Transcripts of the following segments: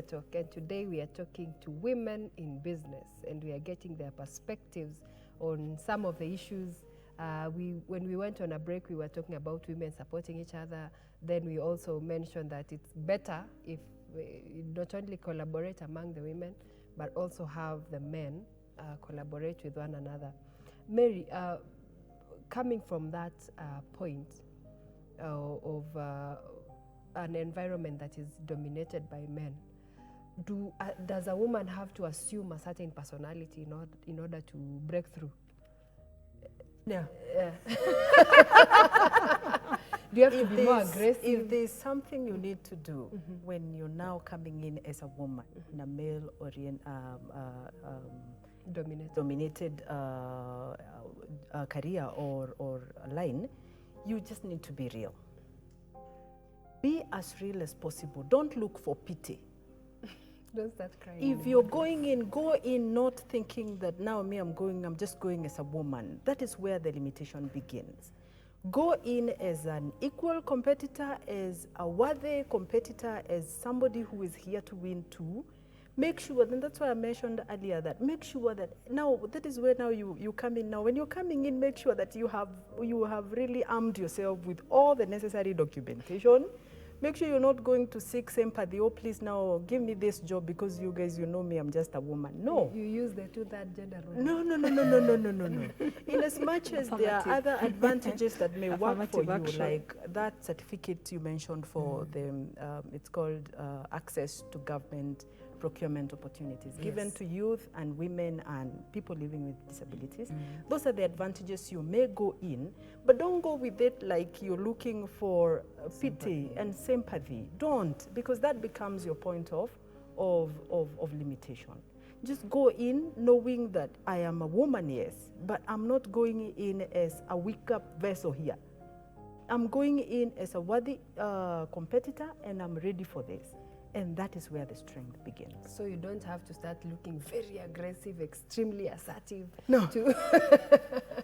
Talk, and today we are talking to women in business, and we are getting their perspectives on some of the issues. When we went on a break, we were talking about women supporting each other. Then we also mentioned that it's better if we not only collaborate among the women, but also have the men collaborate with one another. Mary, coming from that point of an environment that is dominated by men, does a woman have to assume a certain personality in order to break through? No. Do you have to be more aggressive? If there's something you need to do when you're now coming in as a woman in a male-oriented, dominated career or line, you just need to be real. Be as real as possible. Don't look for pity. Don't start crying. If you're going in, go in not thinking that now I'm just going as a woman. That is where the limitation begins. Go in as an equal competitor, as a worthy competitor, as somebody who is here to win too. Make sure, and that's why I mentioned earlier, that make sure that now, that is where now you come in now. When you're coming in, make sure that you have really armed yourself with all the necessary documentation. Make sure you're not going to seek sympathy. Oh, please now give me this job because you guys, you know me, I'm just a woman. No. You use the 2/3 gender role. No. In as much as there are other advantages that may work for you, like that certificate you mentioned for it's called access to government procurement opportunities given to youth and women and people living with disabilities. Those are the advantages you may go in, but don't go with it like you're looking for pity and sympathy. Don't, because that becomes your point of limitation. Just go in knowing that I am a woman, yes, but I'm not going in as a weaker vessel here. I'm going in as a worthy competitor, and I'm ready for this. And that is where the strength begins. So you don't have to start looking very aggressive, extremely assertive. No.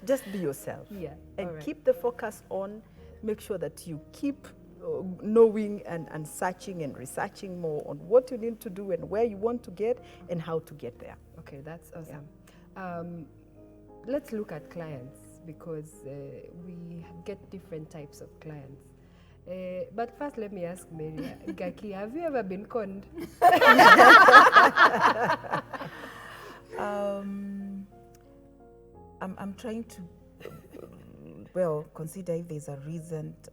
Just be yourself. Yeah. And keep the focus on, make sure that you keep knowing and searching and researching more on what you need to do and where you want to get and how to get there. Okay, that's awesome. Yeah. Let's look at clients, because we get different types of clients. But first, let me ask Mary, Gaki, have you ever been conned? I'm trying to, consider if there's a recent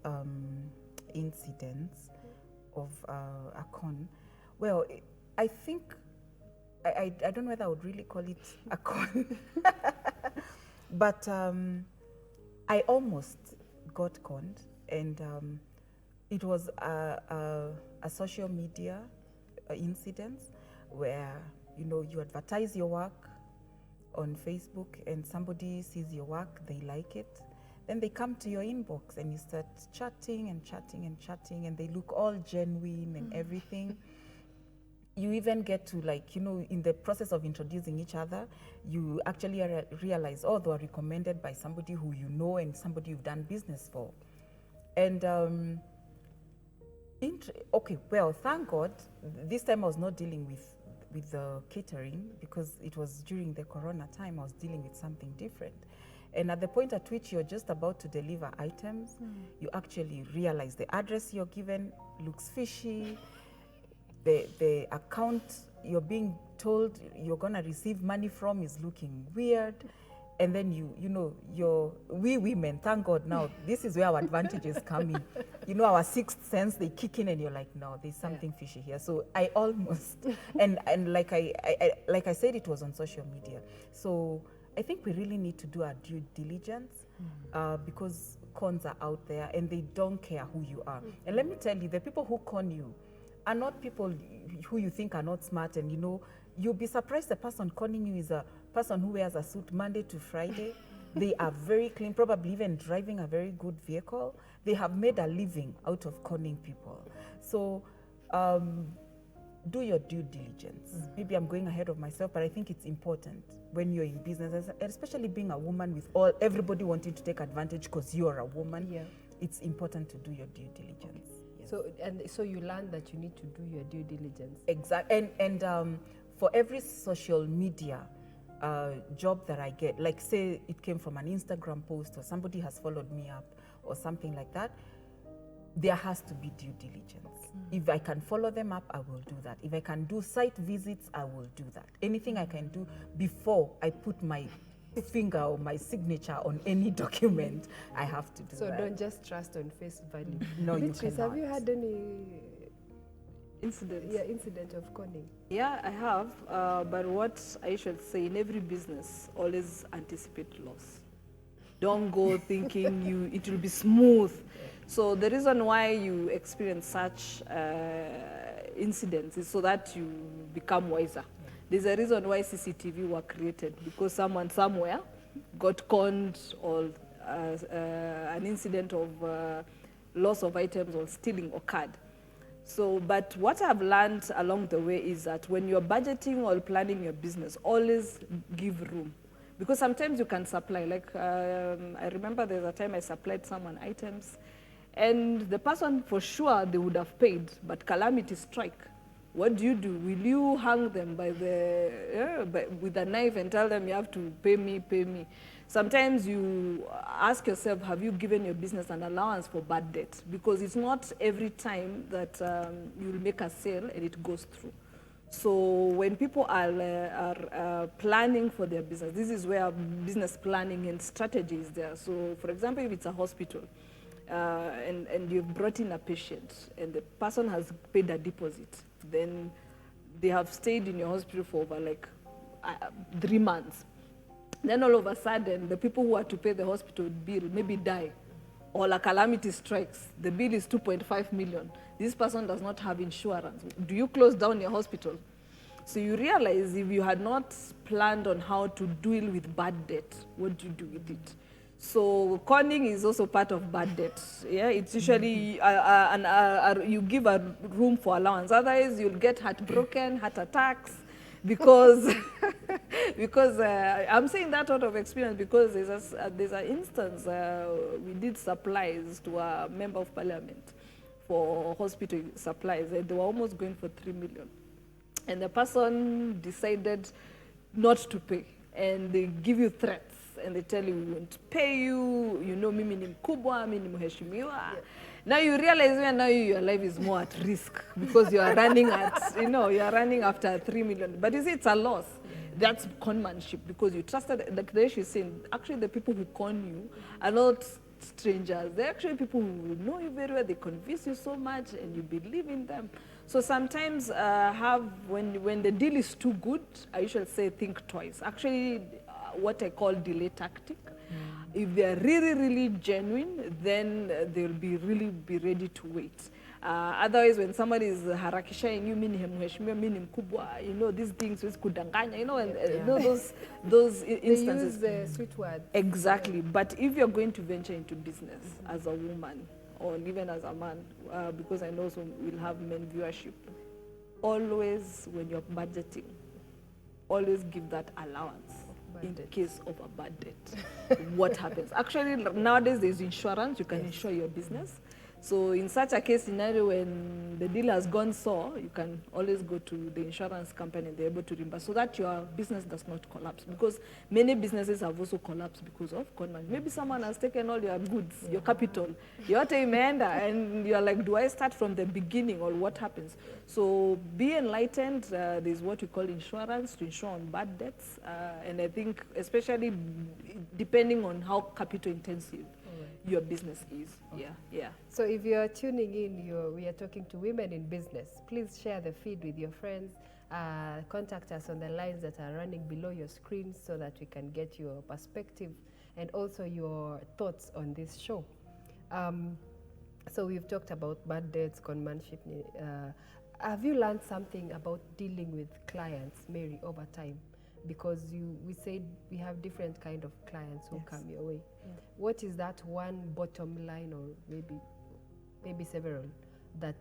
incident of a con. Well, I think, I don't know whether I would really call it a con, but I almost got conned, and it was a social media incident where, you advertise your work on Facebook and somebody sees your work, they like it, then they come to your inbox and you start chatting and chatting and chatting, and they look all genuine and everything. You even get to, in the process of introducing each other, you actually realize, they were recommended by somebody who you know and somebody you've done business for. And thank God, this time I was not dealing with the catering, because it was during the Corona time. I was dealing with something different. And at the point at which you're just about to deliver items, you actually realize the address you're given looks fishy. The account you're being told you're going to receive money from is looking weird. And then we women, thank God now, this is where our advantages come in. Our sixth sense, they kick in and you're like, no, there's something fishy here. So I almost, and like I said, it was on social media. So I think we really need to do our due diligence because cons are out there and they don't care who you are. And let me tell you, the people who con you are not people who you think are not smart, and you'll be surprised the person conning you is a person who wears a suit Monday to Friday. They are very clean, probably even driving a very good vehicle. They have made a living out of conning people. So do your due diligence. Maybe I'm going ahead of myself, but I think it's important when you're in business, especially being a woman with everybody wanting to take advantage because you're a woman. Yeah. It's important to do your due diligence. Okay. Yes. So you learn that you need to do your due diligence. Exactly. And for every social media job that I get, like say it came from an Instagram post or somebody has followed me up or something like that, there has to be due diligence. If I can follow them up, I will do that. If I can do site visits, I will do that. Anything I can do before I put my finger or my signature on any document, I have to do So that. don't just trust on face value. No, you Beatrice, cannot. have you had any Incidents? incident of conning? Yeah, I have. But what I should say, in every business, always anticipate loss. Don't go thinking it will be smooth. So the reason why you experience such incidents is so that you become wiser. There's a reason why CCTV were created, because someone somewhere got conned or an incident of loss of items or stealing occurred. So, but what I've learned along the way is that when you're budgeting or planning your business, always give room. Because sometimes you can supply, like I remember there's a time I supplied someone items, and the person for sure they would have paid, but calamity strike. What do? Will you hang them by with a knife and tell them you have to pay me, pay me? Sometimes you ask yourself, have you given your business an allowance for bad debt? Because it's not every time that you'll make a sale and it goes through. So when people are planning for their business, this is where business planning and strategy is there. So for example, if it's a hospital, and you've brought in a patient and the person has paid a deposit, then they have stayed in your hospital for over like 3 months. Then all of a sudden, the people who are to pay the hospital bill maybe die, or a calamity strikes. The bill is 2.5 million. This person does not have insurance. Do you close down your hospital? So you realize if you had not planned on how to deal with bad debt, what do you do with it? So conning is also part of bad debt. Yeah, it's usually you give a room for allowance. Otherwise, you'll get heartbroken, heart attacks, because because I'm saying that out of experience, because there's an instance we did supplies to a member of parliament for hospital supplies. They were almost going for 3 million, and the person decided not to pay, and they give you threats. And they tell you, we won't pay you, you know, mimi ni mkubwa, mimi ni mheshimiwa. Now you realize your life is more at risk, because you are running you are running after 3 million. But you see, it's a loss. That's conmanship, because you trusted, like the issue is saying, actually the people who con you are not strangers. They're actually people who know you very well. They convince you so much and you believe in them. So sometimes when the deal is too good, I usually say think twice. Actually, what I call delay tactic. If they are really, really genuine, then they'll be ready to wait. Otherwise, when somebody is harakishaing you, mimi ni mheshimiwa, mimi ni mkubwa, you know, these things with kudanganya, you know, and you know, those instances. They use sweet words. Exactly. But if you're going to venture into business as a woman, or even as a man, because I know some will have men viewership, always when you're budgeting, always give that allowance in case of a bad debt. What happens? Actually, nowadays there's insurance. You can insure your business. So in such a case scenario, when the deal has gone sour, you can always go to the insurance company and they're able to reimburse, so that your business does not collapse. Because many businesses have also collapsed because of conman. Maybe someone has taken all your goods, your capital, your imeenda, and you're like, do I start from the beginning, or what happens? So be enlightened. There's what we call insurance to insure on bad debts. And I think especially depending on how capital intensive your business is. Okay. Yeah. So if you're tuning in, we are talking to women in business. Please share the feed with your friends. Contact us on the lines that are running below your screen, so that we can get your perspective and also your thoughts on this show. So we've talked about bad debts, conmanship. Have you learned something about dealing with clients, Mary, over time? Because we said we have different kind of clients who come your way. What is that one bottom line, or maybe several, that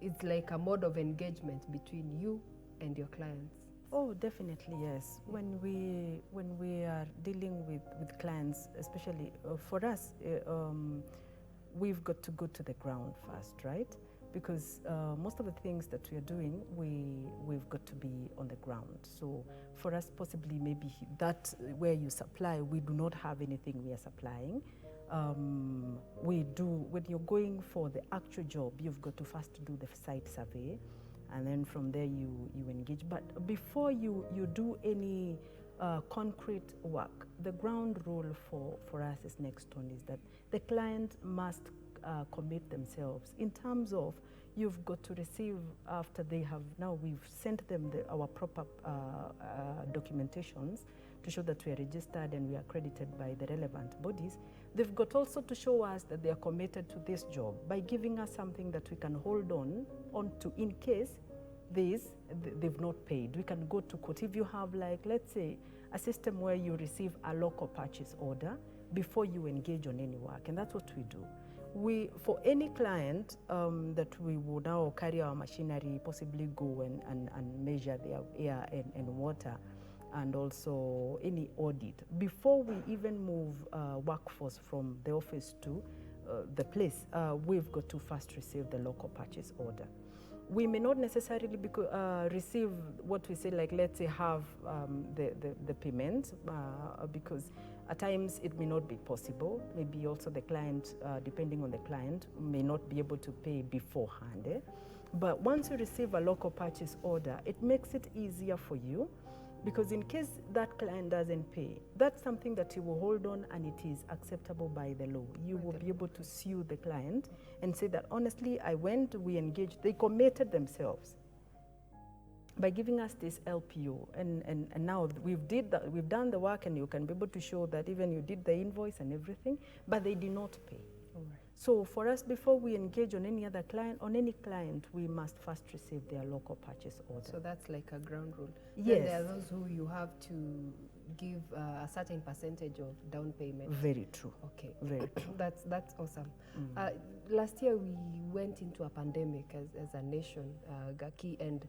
is like a mode of engagement between you and your clients? Oh, definitely, yes. When we are dealing with clients, especially for us, we've got to go to the ground first, right? Because most of the things that we are doing, we've got to be on the ground. So for us, possibly maybe that where you supply, we do not have anything we are supplying. We do, when you're going for the actual job, you've got to first do the site survey, and then from there you engage. But before you do any concrete work, the ground rule for us is next on is that the client must commit themselves in terms of you've got to receive after they have, now we've sent them our proper documentations to show that we are registered and we are accredited by the relevant bodies. They've got also to show us that they are committed to this job by giving us something that we can hold on to in case they've not paid. We can go to court. If you have, like, let's say, a system where you receive a local purchase order before you engage on any work, and that's what we do. For any client that we will now carry our machinery, possibly go and measure their air and water, and also any audit. Before we even move workforce from the office to the place, we've got to first receive the local purchase order. We may not necessarily receive what we say, like, let's say, have the payment, because at times it may not be possible. Maybe also the client, depending on the client, may not be able to pay beforehand. But once you receive a local purchase order, it makes it easier for you, because in case that client doesn't pay, that's something that you will hold on and it is acceptable by the law. You will be able to sue the client and say that, honestly, we engaged, they committed themselves by giving us this LPO, and now we've done the work, and you can be able to show that even you did the invoice and everything, but they did not pay. All right. So for us, before we engage on any other client, we must first receive their local purchase order. So that's like a ground rule. Yes. Then there are those who you have to give a certain percentage of down payment. Very true. Okay. Very true. That's awesome. Last year we went into a pandemic as a nation, Gaki, and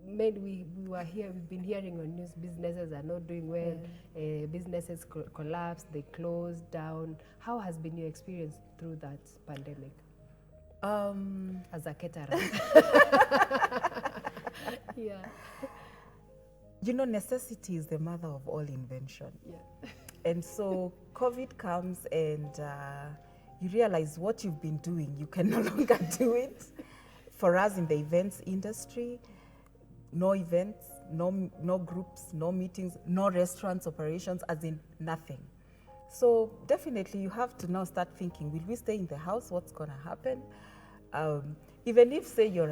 we were here. We've been hearing on news businesses are not doing well. Yeah. Businesses collapsed. They closed down. How has been your experience through that pandemic? As a caterer. Yeah. You know, necessity is the mother of all invention. Yeah. And so COVID comes and you realize what you've been doing, you can no longer do it. For us in the events industry, no events, no groups, no meetings, no restaurants operations, as in nothing. So definitely you have to now start thinking, will we stay in the house? What's going to happen? Even if, say, you're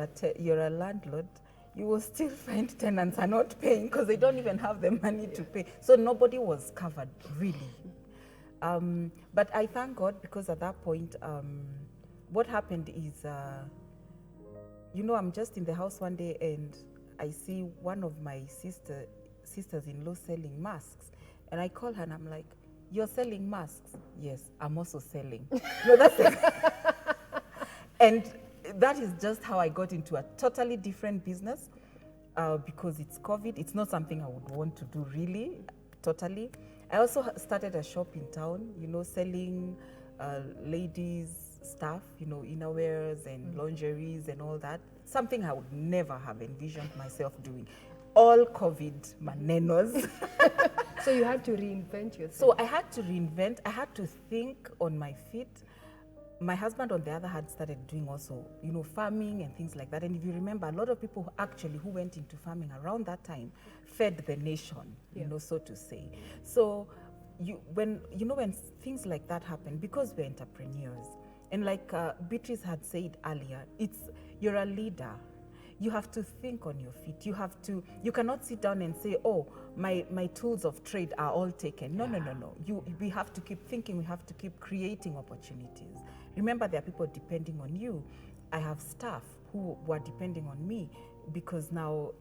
a landlord, you will still find tenants are not paying because they don't even have the money to pay. So nobody was covered, really. But I thank God, because at that point, what happened is, you know, I'm just in the house one day and I see one of my sisters-in-law selling masks. And I call her and I'm like, you're selling masks? Yes, I'm also selling. No, that's it. And that is just how I got into a totally different business, because it's COVID. It's not something I would want to do, really, totally. I also started a shop in town, you know, selling ladies' stuff, you know, innerwears and lingeries and all that. Something I would never have envisioned myself doing. All COVID manenos. So you had to reinvent yourself. So I had to reinvent. I had to think on my feet. My husband, on the other hand, started doing also, you know, farming and things like that. And if you remember, a lot of people who went into farming around that time fed the nation, you know, so to say. So when things like that happen, because we're entrepreneurs, and like Beatrice had said earlier, you're a leader. You have to think on your feet. You cannot sit down and say, oh, my tools of trade are all taken. No. We have to keep thinking. We have to keep creating opportunities. Remember, there are people depending on you. I have staff who were depending on me, because now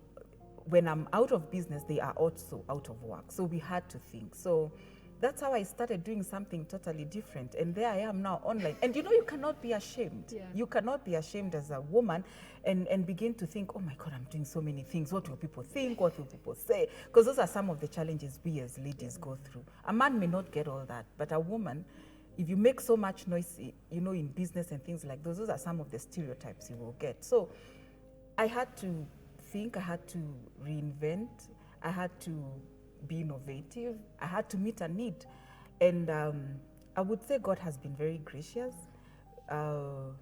when I'm out of business, they are also out of work. So we had to think. So that's how I started doing something totally different. And there I am now online. And you know, you cannot be ashamed. Yeah. You cannot be ashamed as a woman and begin to think, oh my God, I'm doing so many things. What will people think? What will people say? Because those are some of the challenges we as ladies go through. A man may not get all that, but a woman, if you make so much noise, you know, in business and things like those are some of the stereotypes you will get. So I had to think, I had to reinvent, I had to be innovative, I had to meet a need. And I would say God has been very gracious. There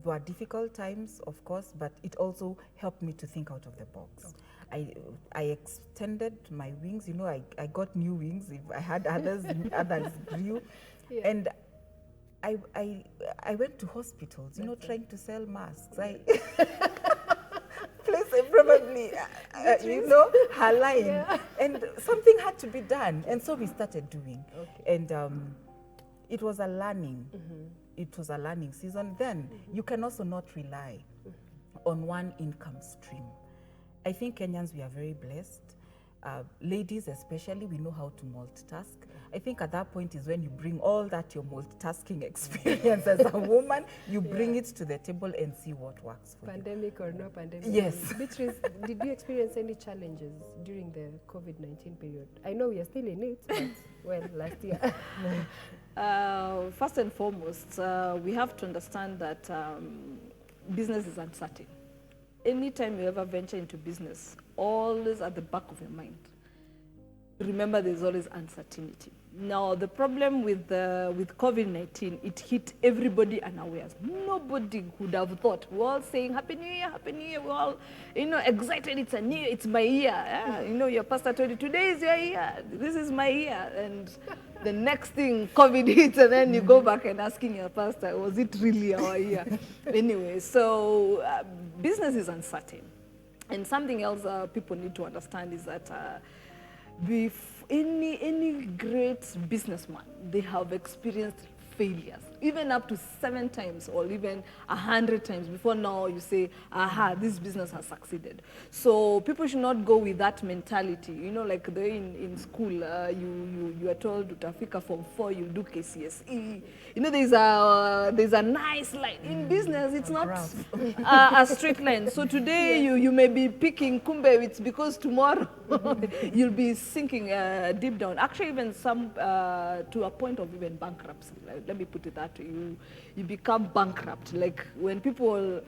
were difficult times, of course, but it also helped me to think out of the box. I extended my wings, you know, I got new wings. If I had others, others grew. Yeah. And I went to hospitals, you know, trying to sell masks. Place probably, you know, her line. Yeah. And something had to be done. And so we started doing. Okay. And it was a learning. It was a learning season. Then you can also not rely on one income stream. I think Kenyans, we are very blessed. Ladies especially, we know how to multitask. I think at that point is when you bring all that your multitasking experience as a woman, you bring it to the table and see what works for you. Pandemic or no pandemic. Yes. Beatrice, did you experience any challenges during the COVID-19 period? I know we are still in it, but well, last year. First and foremost, we have to understand that business is uncertain. Anytime you ever venture into business, always at the back of your mind, remember there's always uncertainty. Now, the problem with COVID-19, it hit everybody unawares. Nobody would have thought. We're all saying, Happy New Year, Happy New Year. We're all, you know, excited. It's my year. You know, your pastor told you, today is your year. This is my year. And the next thing, COVID hits, and then you go back and asking your pastor, was it really our year? Anyway, so business is uncertain. And something else people need to understand is that any great businessman, they have experienced failures, even up to 7 times or even 100 times before now you say, aha, this business has succeeded. So people should not go with that mentality. You know, like the way in school, you are told, utafika form 4, you'll do KCSE. You know, there's a nice line. In business, it's not a straight line. So today you may be picking kumbe, it's because tomorrow you'll be sinking deep down. Actually, even some to a point of even bankruptcy. Let me put it that way. You become bankrupt. Like when people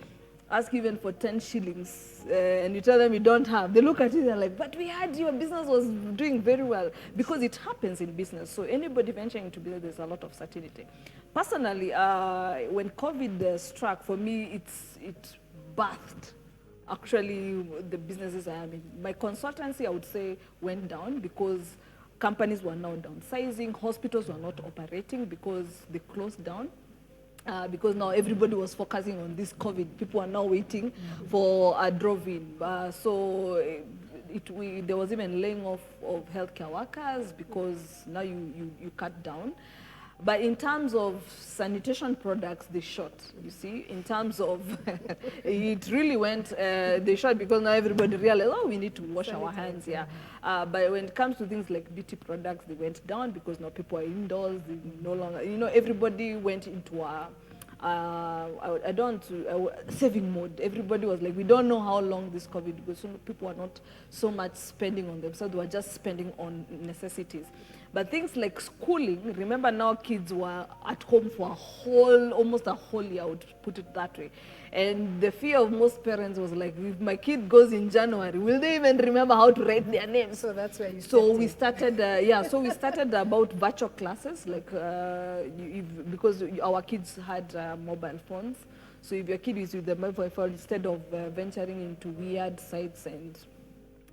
ask even for 10 shillings and you tell them you don't have, they look at you, they're like, but we had your business was doing very well, because it happens in business. So anybody venturing into business, there's a lot of certainty. Personally, when COVID struck, for me, it birthed actually the businesses I am in. My consultancy, I would say, went down because companies were now downsizing, hospitals were not operating because they closed down. Because now everybody was focusing on this COVID. People are now waiting for a drive-in. So there was even laying off of healthcare workers because now you cut down. But in terms of sanitation products, they shot, you see. In terms of, it really went, they shot because now everybody realized, oh, we need to wash our hands, yeah. But when it comes to things like beauty products, they went down because now people are indoors, they no longer, you know, everybody went into a, saving mode. Everybody was like, we don't know how long this COVID goes, so people are not so much spending on themselves, they were just spending on necessities. But things like schooling, remember now kids were at home for almost a whole year, I would put it that way. And the fear of most parents was like, if my kid goes in January, will they even remember how to write their names? So that's where you So we started, so we started about virtual classes, like because our kids had mobile phones. So if your kid is with the mobile phone, instead of venturing into weird sites and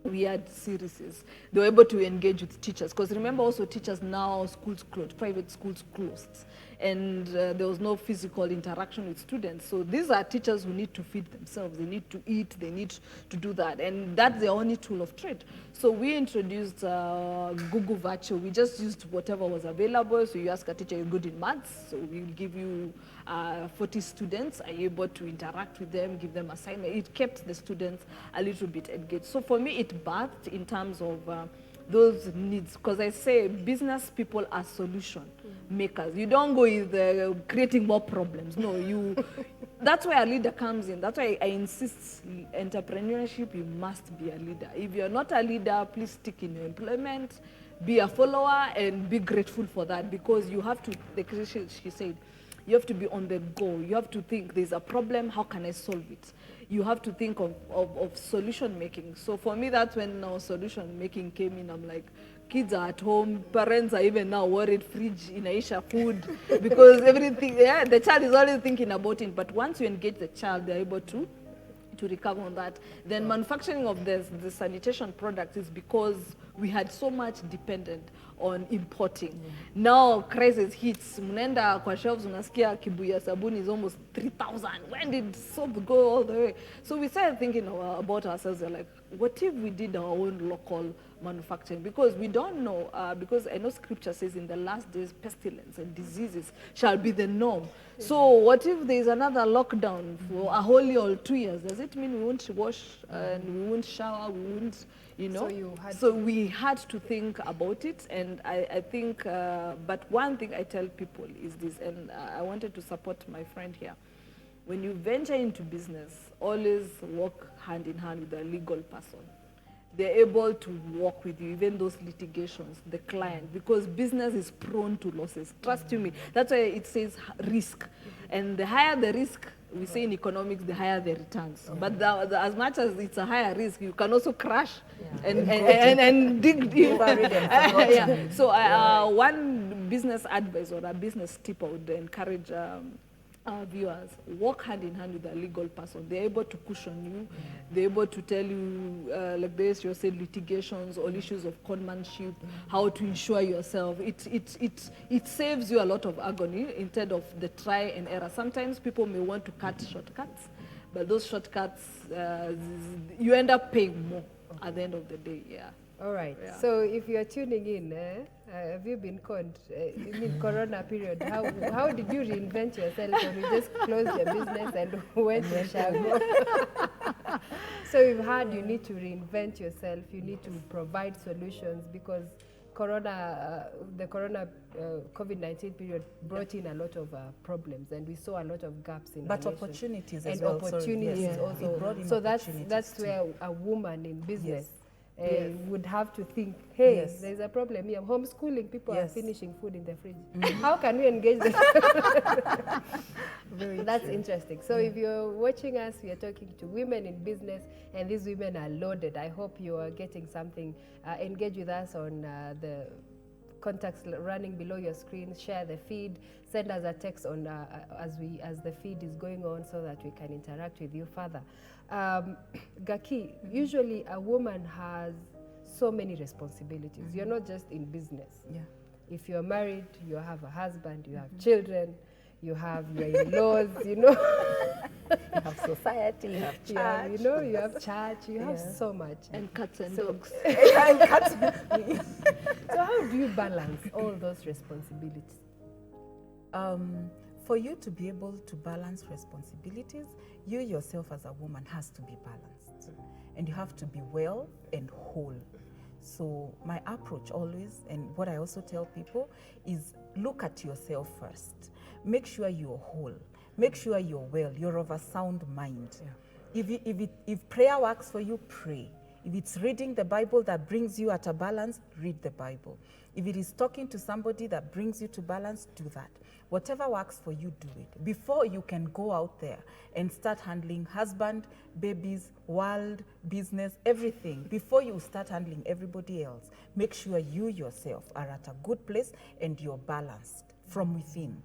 weird series, they were able to engage with teachers. Because remember also teachers now, schools closed, private schools closed. And there was no physical interaction with students. So these are teachers who need to feed themselves. They need to eat, they need to do that. And that's the only tool of trade. So we introduced Google Virtual. We just used whatever was available. So you ask a teacher, you're good in maths, so we'll give you 40 students. Are you able to interact with them, give them assignment? It kept the students a little bit engaged. So for me, it birthed in terms of those needs, because I say business people are solution makers. You don't go with creating more problems. No, that's where a leader comes in. That's why I insist entrepreneurship, you must be a leader. If you're not a leader, please stick in your employment, be a follower and be grateful for that, because you have to, like she said, you have to be on the go. You have to think, there's a problem, how can I solve it? You have to think of solution making. So for me, that's when solution making came in. I'm like, kids are at home, parents are even now worried, fridge inaisha food, because everything, yeah, the child is always thinking about it. But once you engage the child, they're able to recover on that. Then manufacturing of the sanitation products is because we had so much dependent on importing. Now crisis hits, mnaenda kwa shelves unasikia kibuya sabuni is almost 3,000. When did soap go all the way? So we started thinking about ourselves. We're like, what if we did our own local manufacturing? Because we don't know, because I know scripture says in the last days pestilence and diseases shall be the norm. So what if there's another lockdown for a whole year or 2 years? Does it mean we won't wash and we won't shower, we won't, you know? So we had to think about it. And I think, but one thing I tell people is this, and I wanted to support my friend here. When you venture into business, always work hand in hand with a legal person. They're able to work with you, even those litigations, the client, because business is prone to losses. Trust you me. That's why it says risk. And the higher the risk, we say in economics, the higher the returns. But as much as it's a higher risk, you can also crash and dig deep. Yeah. So one business advice or a business tip I would encourage viewers, work hand in hand with a legal person. They're able to cushion you. They're able to tell you, like this, you said, litigations, all issues of conmanship, how to insure yourself. It saves you a lot of agony instead of the try and error. Sometimes people may want to cut shortcuts, but those shortcuts, you end up paying more at the end of the day. Yeah. All right. Yeah. So if you're tuning in, have you been conned in Corona period? How did you reinvent yourself, or you just closed your business and went to Shago? So you've heard you need to reinvent yourself. You need to provide solutions, because the COVID-19 period brought in a lot of problems, and we saw a lot of gaps in but our opportunities nation. as and well. Opportunities Yes. also. So that's where a woman in business would have to think, hey, there's a problem here. Homeschooling, people are finishing food in the fridge. How can we engage them? That's interesting. So if you're watching us, we are talking to women in business, and these women are loaded. I hope you are getting something. Engage with us on the contacts running below your screen. Share the feed. Send us a text on as the feed is going on, so that we can interact with you further. Gaki, usually a woman has so many responsibilities. You're not just in business. Yeah. If you're married, you have a husband, you have children, you have your in-laws, you know. You have society, you have church. Yeah, you know, you have church, you have so much. And cats and dogs. And cats. So how do you balance all those responsibilities? For you to be able to balance responsibilities, you yourself as a woman has to be balanced. And you have to be well and whole. So my approach always, and what I also tell people, is look at yourself first. Make sure you're whole. Make sure you're well. You're of a sound mind. Yeah. If prayer works for you, pray. If it's reading the Bible that brings you at a balance, read the Bible. If it is talking to somebody that brings you to balance, do that. Whatever works for you, do it. Before you can go out there and start handling husband, babies, world, business, everything, before you start handling everybody else, make sure you yourself are at a good place and you're balanced from within.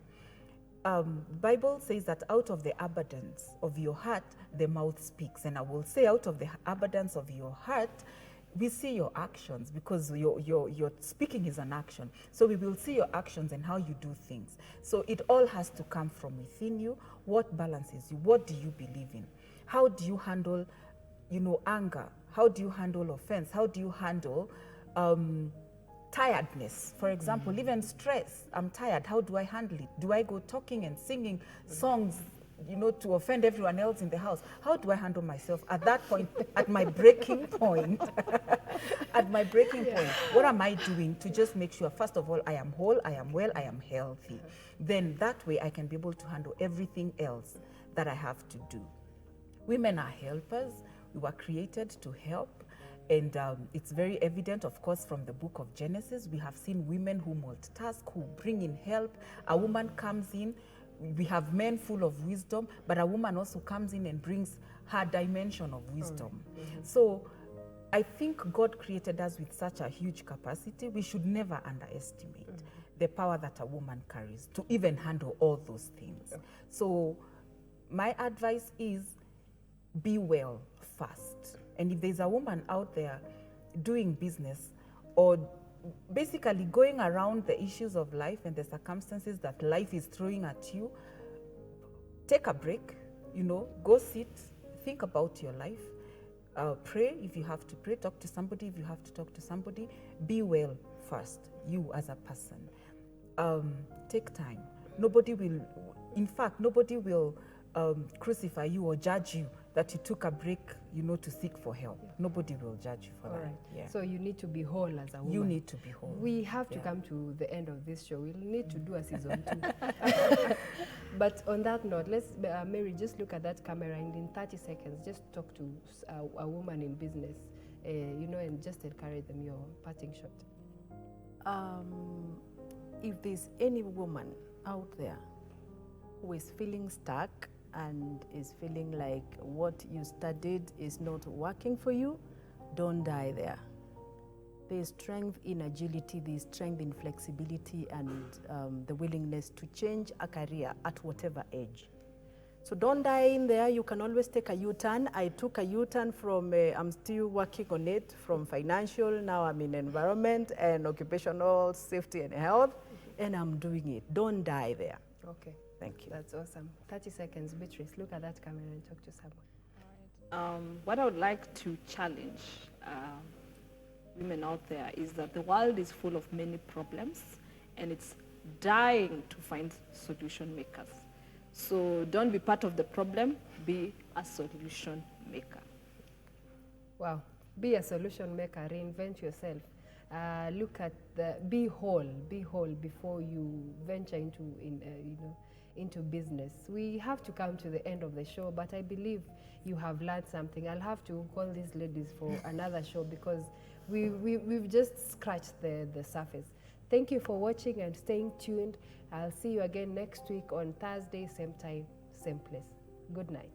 Bible says that out of the abundance of your heart, the mouth speaks. And I will say out of the abundance of your heart, we see your actions, because your speaking is an action. So we will see your actions and how you do things. So it all has to come from within you. What balances you? What do you believe in? How do you handle, anger? How do you handle offense? How do you handle tiredness? For example, even stress. I'm tired. How do I handle it? Do I go talking and singing songs, to offend everyone else in the house? How do I handle myself at that point, at my breaking point? At my breaking point, what am I doing to just make sure, first of all, I am whole, I am well, I am healthy? Then that way I can be able to handle everything else that I have to do. Women are helpers. We were created to help. And it's very evident, of course, from the book of Genesis. We have seen women who multitask, who bring in help. A woman comes in. We have men full of wisdom, but a woman also comes in and brings her dimension of wisdom. So I think God created us with such a huge capacity. We should never underestimate the power that a woman carries to even handle all those things. So my advice is be well first. And if there's a woman out there doing business or basically going around the issues of life and the circumstances that life is throwing at you, take a break, go sit, think about your life, pray if you have to pray, talk to somebody if you have to talk to somebody. Be well first, you as a person. Take time. Nobody will crucify you or judge you that you took a break, to seek for help. Nobody will judge you for that. Right. Yeah. So you need to be whole as a woman. You need to be whole. We have to come to the end of this show. We'll need to do a season 2. But on that note, let's, Mary, just look at that camera and in 30 seconds, just talk to a woman in business, and just encourage them, your parting shot. If there's any woman out there who is feeling stuck and is feeling like what you studied is not working for you, don't die there. There's strength in agility, there's strength in flexibility, and the willingness to change a career at whatever age. So don't die in there. You can always take a U-turn. I took a U-turn from, I'm still working on it, from financial, now I'm in environment and occupational safety and health, and I'm doing it. Don't die there. Okay. Thank you. That's awesome. 30 seconds, Beatrice. Look at that camera and talk to someone. What I would like to challenge women out there is that the world is full of many problems and it's dying to find solution makers. So don't be part of the problem, be a solution maker. Wow. Be a solution maker, reinvent yourself. Look at be whole before you venture into business. We have to come to the end of the show, but I believe you have learned something. I'll have to call these ladies for another show because we've just scratched the surface. Thank you for watching and staying tuned. I'll see you again next week on Thursday, same time, same place. Good night.